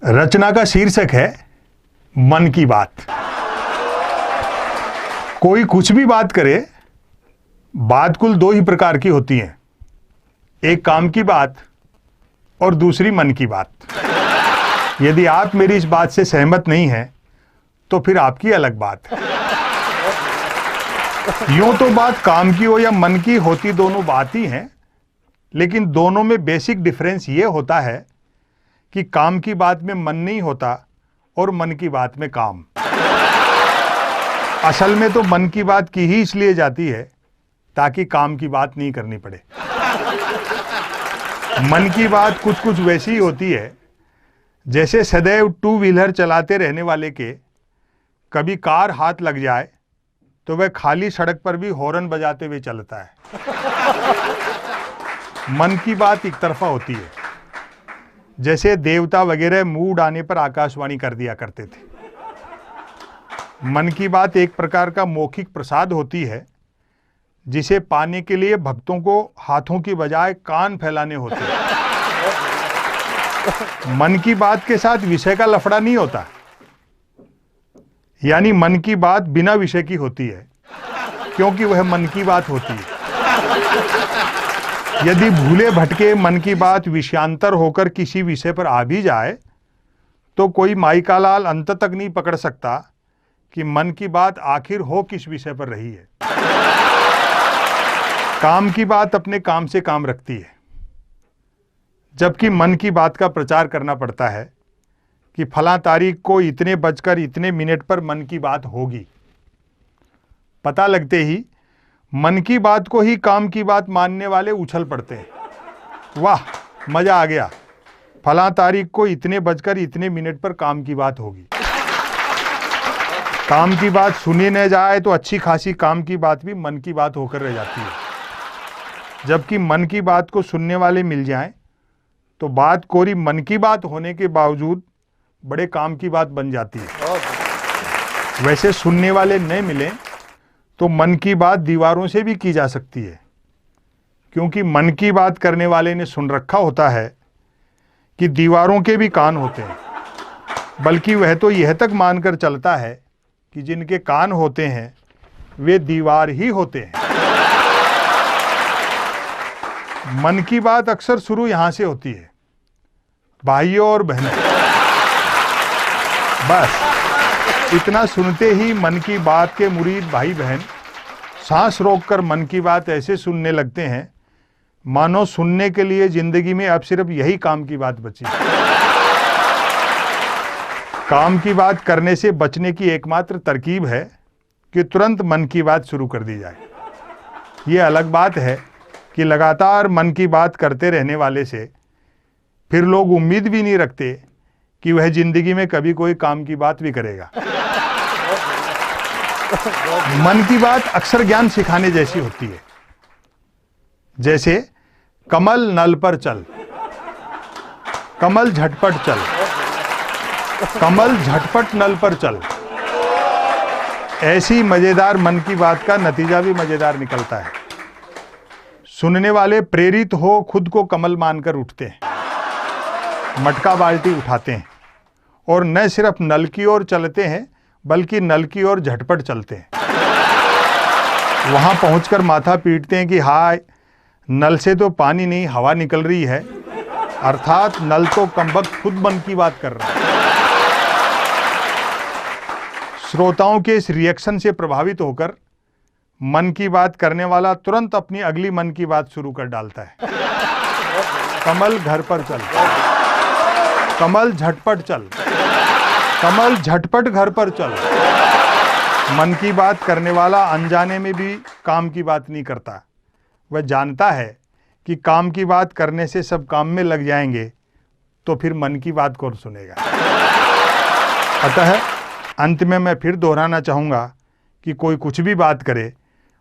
रचना का शीर्षक है मन की बात। कोई कुछ भी बात करे, बात कुल दो ही प्रकार की होती हैं, एक काम की बात और दूसरी मन की बात। यदि आप मेरी इस बात से सहमत नहीं हैं तो फिर आपकी अलग बात है। यूं तो बात काम की हो या मन की, होती दोनों बात ही हैं, लेकिन दोनों में बेसिक डिफरेंस ये होता है कि काम की बात में मन नहीं होता और मन की बात में काम। असल में तो मन की बात की ही इसलिए जाती है ताकि काम की बात नहीं करनी पड़े। मन की बात कुछ कुछ वैसी ही होती है जैसे सदैव टू व्हीलर चलाते रहने वाले के कभी कार हाथ लग जाए तो वह खाली सड़क पर भी हॉर्न बजाते हुए चलता है। मन की बात एक तरफा होती है, जैसे देवता वगैरह मूड आने पर आकाशवाणी कर दिया करते थे। मन की बात एक प्रकार का मौखिक प्रसाद होती है जिसे पाने के लिए भक्तों को हाथों की बजाय कान फैलाने होते हैं। मन की बात के साथ विषय का लफड़ा नहीं होता, यानी मन की बात बिना विषय की होती है क्योंकि वह मन की बात होती है। यदि भूले भटके मन की बात विषयांतर होकर किसी विषय पर आ भी जाए तो कोई माई का लाल अंत तक नहीं पकड़ सकता कि मन की बात आखिर हो किस विषय पर रही है। काम की बात अपने काम से काम रखती है, जबकि मन की बात का प्रचार करना पड़ता है कि फलां तारीख को इतने बजकर इतने मिनट पर मन की बात होगी। पता लगते ही मन की बात को ही काम की बात मानने वाले उछल पड़ते हैं। वाह, मजा आ गया, फलां तारीख को इतने बजकर इतने मिनट पर काम की बात होगी। काम की बात सुनी न जाए तो अच्छी खासी काम की बात भी मन की बात होकर रह जाती है, जबकि मन की बात को सुनने वाले मिल जाएं तो बात कोरी मन की बात होने के बावजूद बड़े काम की बात बन जाती है। वैसे सुनने वाले न मिलें तो मन की बात दीवारों से भी की जा सकती है, क्योंकि मन की बात करने वाले ने सुन रखा होता है कि दीवारों के भी कान होते हैं, बल्कि वह तो यह तक मानकर चलता है कि जिनके कान होते हैं वे दीवार ही होते हैं। मन की बात अक्सर शुरू यहां से होती है, भाइयों और बहनों। बस इतना सुनते ही मन की बात के मुरीद भाई बहन सांस रोककर मन की बात ऐसे सुनने लगते हैं मानो सुनने के लिए जिंदगी में अब सिर्फ यही काम की बात बची। काम की बात करने से बचने की एकमात्र तरकीब है कि तुरंत मन की बात शुरू कर दी जाए। ये अलग बात है कि लगातार मन की बात करते रहने वाले से फिर लोग उम्मीद भी नहीं रखते कि वह जिंदगी में कभी कोई काम की बात भी करेगा। मन की बात अक्सर ज्ञान सिखाने जैसी होती है, जैसे कमल नल पर चल, कमल झटपट चल, कमल झटपट नल पर चल। ऐसी मजेदार मन की बात का नतीजा भी मजेदार निकलता है। सुनने वाले प्रेरित हो खुद को कमल मानकर उठते हैं, मटका बाल्टी उठाते हैं और न सिर्फ नल की ओर चलते हैं बल्कि नल की ओर झटपट चलते हैं। वहां पहुंचकर माथा पीटते हैं कि हाय, नल से तो पानी नहीं हवा निकल रही है, अर्थात नल तो कमबख्त खुद मन की बात कर रहा है। श्रोताओं के इस रिएक्शन से प्रभावित होकर मन की बात करने वाला तुरंत अपनी अगली मन की बात शुरू कर डालता है। कमल घर पर चल, कमल झटपट चल, कमल झटपट घर पर चल। मन की बात करने वाला अनजाने में भी काम की बात नहीं करता। वह जानता है कि काम की बात करने से सब काम में लग जाएंगे तो फिर मन की बात कौन सुनेगा। अतः अंत में मैं फिर दोहराना चाहूँगा कि कोई कुछ भी बात करे,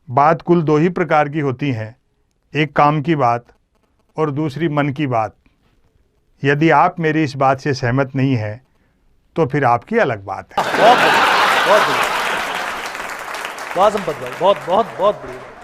बात कुल दो ही प्रकार की होती हैं, एक काम की बात और दूसरी मन की बात। यदि आप मेरी इस बात से सहमत नहीं हैं तो फिर आपकी अलग बात है। बहुत बढ़िया, बहुत बढ़िया, बहुत बढ़िया, बहुत बहुत बहुत बढ़िया।